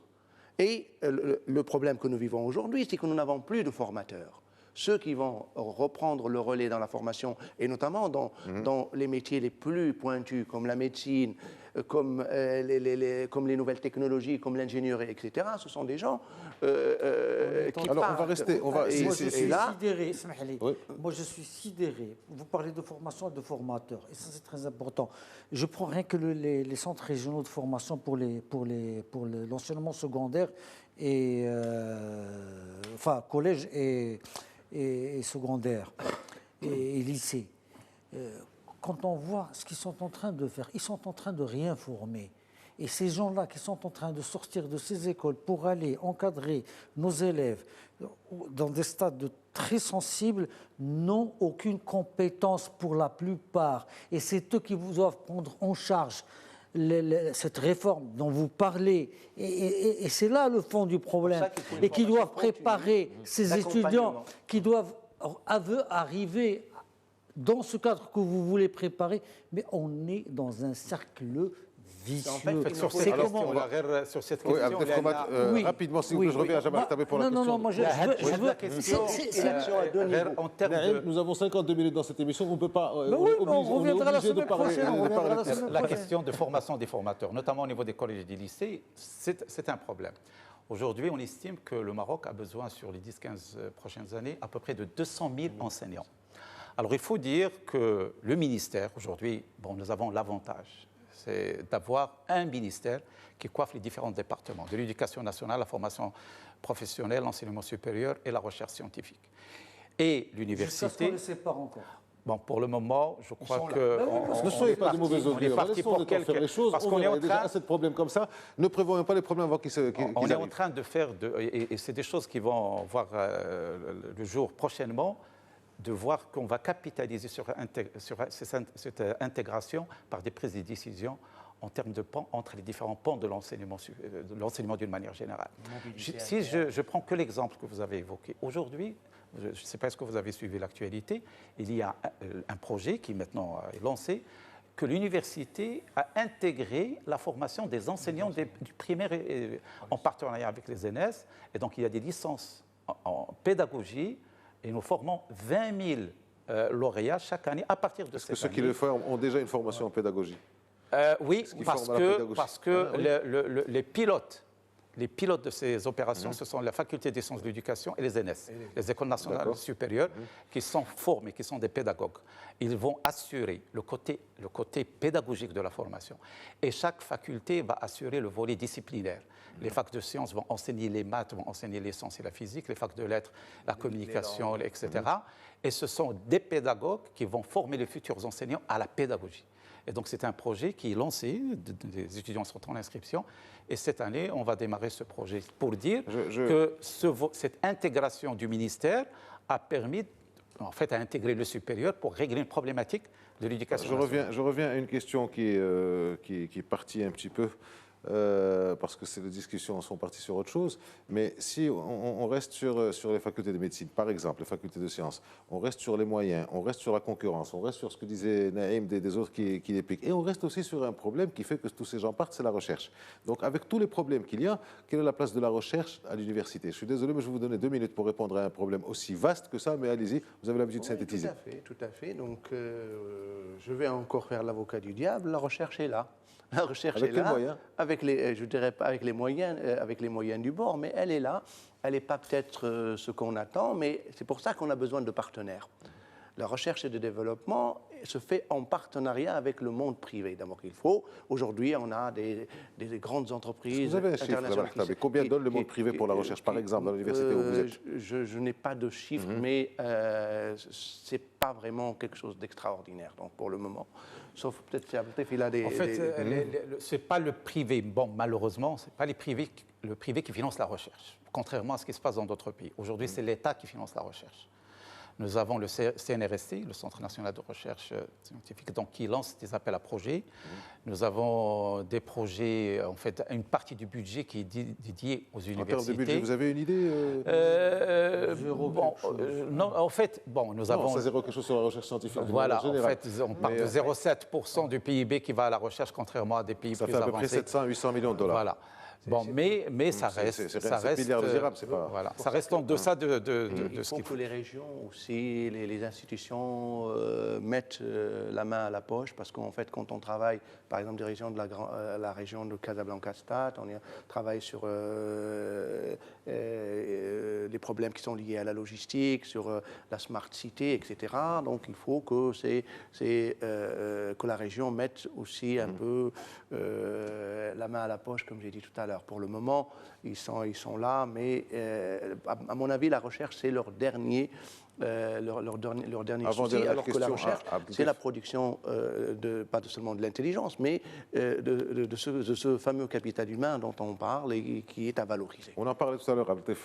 Et le problème que nous vivons aujourd'hui, c'est que nous n'avons plus de formateurs. Ceux qui vont reprendre le relais dans la formation, et notamment dans les métiers les plus pointus, comme la médecine, comme les nouvelles technologies, comme l'ingénierie, etc., ce sont des gens qui Alors, partent. on va rester... Moi, je suis sidéré. Moi, je suis sidéré. Vous parlez de formation et de formateurs, et ça, c'est très important. Je prends rien que les centres régionaux de formation pour l'enseignement secondaire, et, collège et secondaire et lycée. Quand on voit ce qu'ils sont en train de faire, ils sont en train de rien former. Et ces gens-là qui sont en train de sortir de ces écoles pour aller encadrer nos élèves dans des stades très sensibles n'ont aucune compétence pour la plupart. Et c'est eux qui vous doivent prendre en charge cette réforme dont vous parlez, et c'est là le fond du problème, et qui doivent préparer ces étudiants qui doivent arriver dans ce cadre que vous voulez préparer, mais on est dans un cercle vicieux. En fait, Sur C'est cette Alors, question, on va- sur cette Oui, question, Abdel Komat, Oui. rapidement, si vous Oui, voulez, je reviens à Jamal Moi- Tabé pour la non, question. non, moi je veux. la question, l'action à deux niveaux. en termes Naïm, de... nous avons 52 minutes dans cette émission, on ne peut pas. Ben oui, mais on reviendra la semaine prochaine, on de reviendra parler la de semaine ça. La prochaine. question de formation des formateurs, notamment au niveau des collèges et des lycées, c'est un problème. Aujourd'hui, on estime que le Maroc a besoin, sur les 10-15 prochaines années, à peu près de 200 000 enseignants. Alors, il faut dire que le ministère, aujourd'hui, bon, nous avons l'avantage, c'est d'avoir un ministère qui coiffe les différents départements, de l'éducation nationale, la formation professionnelle, l'enseignement supérieur et la recherche scientifique. Et Jusqu'à ce qu'on l'université... ne les sépare encore. Bon, pour le moment, je crois sont là. que... Ne soyez pas de mauvais on est augure. parti Laissons pour le temps faire les quelques... choses. Parce On qu'on est verra. en Il y a déjà train... assez de problèmes comme ça. Ne prévoyons pas les problèmes avant qu'ils On est en arrivent. train de faire, et c'est des choses qui vont voir le jour prochainement, de voir qu'on va capitaliser sur cette intégration par des prises de décision en termes de pans entre les différents pans de l'enseignement d'une manière générale. Si je prends que l'exemple que vous avez évoqué, aujourd'hui, je ne sais pas est-ce que vous avez suivi l'actualité, il y a un projet qui maintenant est lancé, que l'université a intégré la formation des enseignants du primaire en partenariat avec les ENS. Et donc, il y a des licences en pédagogie et nous formons 20 000 lauréats chaque année à partir de Est-ce que cette ceux qui année. le font ont déjà une formation en pédagogie? Oui, qu'ils parce forment à la pédagogie? parce que les pilotes de ces opérations, ce sont la faculté des sciences de l'éducation et les ENS, les écoles nationales D'accord. supérieures, qui sont formés, qui sont des pédagogues. Ils vont assurer le côté pédagogique de la formation. Et chaque faculté va assurer le volet disciplinaire. Les facs de sciences vont enseigner les maths, vont enseigner les sciences et la physique, les facs de lettres, la communication, etc. Et ce sont des pédagogues qui vont former les futurs enseignants à la pédagogie. Et donc, c'est un projet qui est lancé, des étudiants sont en inscription, et cette année, on va démarrer ce projet pour dire que cette intégration du ministère a permis, en fait, à intégrer le supérieur pour régler une problématique de l'éducation nationale. Je reviens à une question qui est partie un petit peu, parce que les discussions sont parties sur autre chose. Mais si on reste sur les facultés de médecine, par exemple, les facultés de sciences, on reste sur les moyens, on reste sur la concurrence, on reste sur ce que disait Naïm des autres qui les piquent. Et on reste aussi sur un problème qui fait que tous ces gens partent, c'est la recherche. Donc, avec tous les problèmes qu'il y a, quelle est la place de la recherche à l'université? Je suis désolé, mais je vais vous donner 2 minutes pour répondre à un problème aussi vaste que ça, mais allez-y, vous avez l'habitude de synthétiser. Tout à fait. Donc, je vais encore faire l'avocat du diable. La recherche est là. La recherche Avec est quels là. moyens? Je dirais pas avec les moyens du bord, mais elle est là. Elle n'est pas peut-être ce qu'on attend, mais c'est pour ça qu'on a besoin de partenaires. La recherche et le développement se fait en partenariat avec le monde privé. D'abord, aujourd'hui, on a des grandes entreprises Vous avez un chiffre, Abdel, combien donne le monde privé pour la recherche, par exemple, dans l'université où vous êtes? Je n'ai pas de chiffre, mais ce n'est pas vraiment quelque chose d'extraordinaire, donc, pour le moment. Sauf peut-être qu'il a des... En fait, ce n'est pas le privé. Bon, malheureusement, ce n'est pas le privé qui finance la recherche, contrairement à ce qui se passe dans d'autres pays. Aujourd'hui, c'est l'État qui finance la recherche. Nous avons le CNRST, le Centre national de recherche scientifique, donc, qui lance des appels à projets. Nous avons des projets, en fait, une partie du budget qui est dédiée aux universités. En termes de budget, vous avez une idée non, en fait, nous avons... Ça zéro quelque chose sur la recherche scientifique. Voilà, en fait, on parle de 0,7% du PIB qui va à la recherche, contrairement à des pays plus avancés. Ça fait à peu près 700-800 millions de dollars. Voilà. Bon, mais ça reste, milliards de dirhams, c'est pas... Voilà, ça reste en deçà de ce qu'il faut. Que les régions aussi, les institutions mettent la main à la poche, parce qu'en fait, quand on travaille, par exemple, des régions de la région de Casablanca-Stade, on travaille sur les problèmes qui sont liés à la logistique, sur la smart city, etc. Donc, il faut que la région mette aussi un peu la main à la poche, comme j'ai dit tout à l'heure. Pour le moment, ils sont là, mais à mon avis, la recherche, c'est leur dernier souci, alors que la recherche, c'est la production, pas seulement de l'intelligence, mais de ce fameux capital humain dont on parle et qui est à valoriser. On en parlait tout à l'heure, Abdel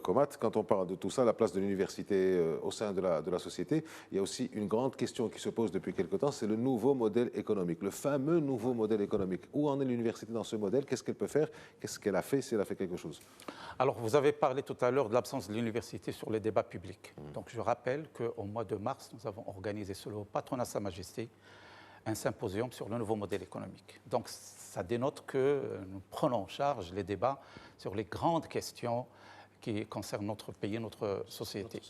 Komat, quand on parle de tout ça, la place de l'université au sein de la société, il y a aussi une grande question qui se pose depuis quelque temps, c'est le nouveau modèle économique, le fameux nouveau modèle économique. Où en est l'université dans ce modèle? Qu'est-ce qu'elle peut faire? Qu'est-ce qu'elle a fait, si elle a fait quelque chose? Alors, vous avez parlé tout à l'heure de l'absence de l'université sur les débats publics. Donc, je rappelle qu'au mois de mars, nous avons organisé sous le patronat de Sa Majesté un symposium sur le nouveau modèle économique. Donc ça dénote que nous prenons en charge les débats sur les grandes questions qui concernent notre pays, notre société.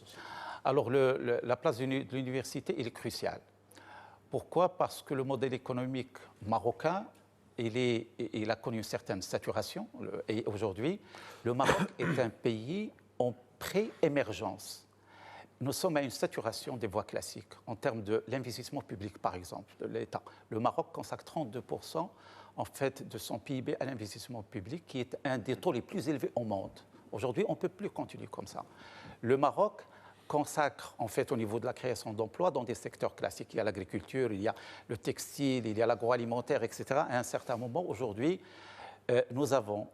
Alors la place de l'université, elle est cruciale. Pourquoi? Parce que le modèle économique marocain, il a connu une certaine saturation. Et aujourd'hui, le Maroc est un pays en pré-émergence. Nous sommes à une saturation des voies classiques en termes de l'investissement public, par exemple, de l'État. Le Maroc consacre 32% en fait, de son PIB à l'investissement public, qui est un des taux les plus élevés au monde. Aujourd'hui, on ne peut plus continuer comme ça. Le Maroc consacre, en fait, au niveau de la création d'emplois dans des secteurs classiques. Il y a l'agriculture, il y a le textile, il y a l'agroalimentaire, etc. À un certain moment, aujourd'hui, nous avons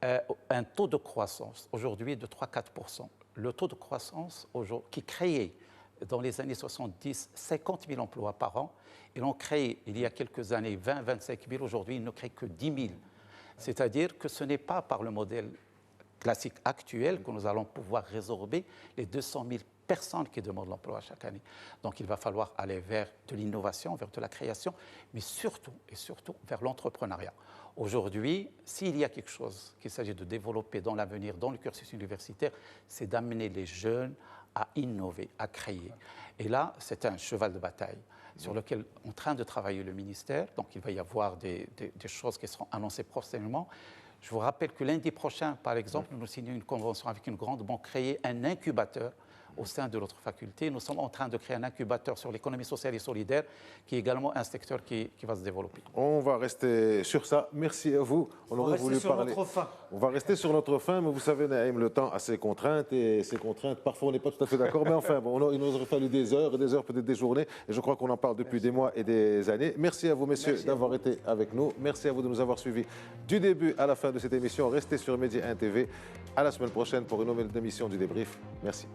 un taux de croissance, aujourd'hui, de 3-4%. Le taux de croissance qui créait dans les années 70 50 000 emplois par an, ils ont créé il y a quelques années 20-25 000, aujourd'hui ils ne créent que 10 000. C'est-à-dire que ce n'est pas par le modèle classique actuel que nous allons pouvoir résorber les 200 000 personnes qui demandent l'emploi chaque année. Donc il va falloir aller vers de l'innovation, vers de la création, mais surtout et surtout vers l'entrepreneuriat. Aujourd'hui, s'il y a quelque chose qu'il s'agit de développer dans l'avenir, dans le cursus universitaire, c'est d'amener les jeunes à innover, à créer. Et là, c'est un cheval de bataille sur lequel est en train de travailler le ministère. Donc il va y avoir des choses qui seront annoncées prochainement. Je vous rappelle que lundi prochain, par exemple, nous signons une convention avec une grande banque, créer un incubateur au sein de notre faculté. Nous sommes en train de créer un incubateur sur l'économie sociale et solidaire, qui est également un secteur qui va se développer. On va rester sur ça. Merci à vous. On aurait voulu parler. On va rester sur notre fin, mais vous savez, Naïm, le temps a ses contraintes, et ces contraintes, parfois on n'est pas tout à fait d'accord, mais enfin, bon, il nous aurait fallu des heures, peut-être des journées, et je crois qu'on en parle depuis des mois et des années. Merci à vous, messieurs, d'avoir été avec nous. Merci à vous de nous avoir suivis du début à la fin de cette émission. Restez sur Média 1 TV. À la semaine prochaine pour une nouvelle émission du débrief. Merci.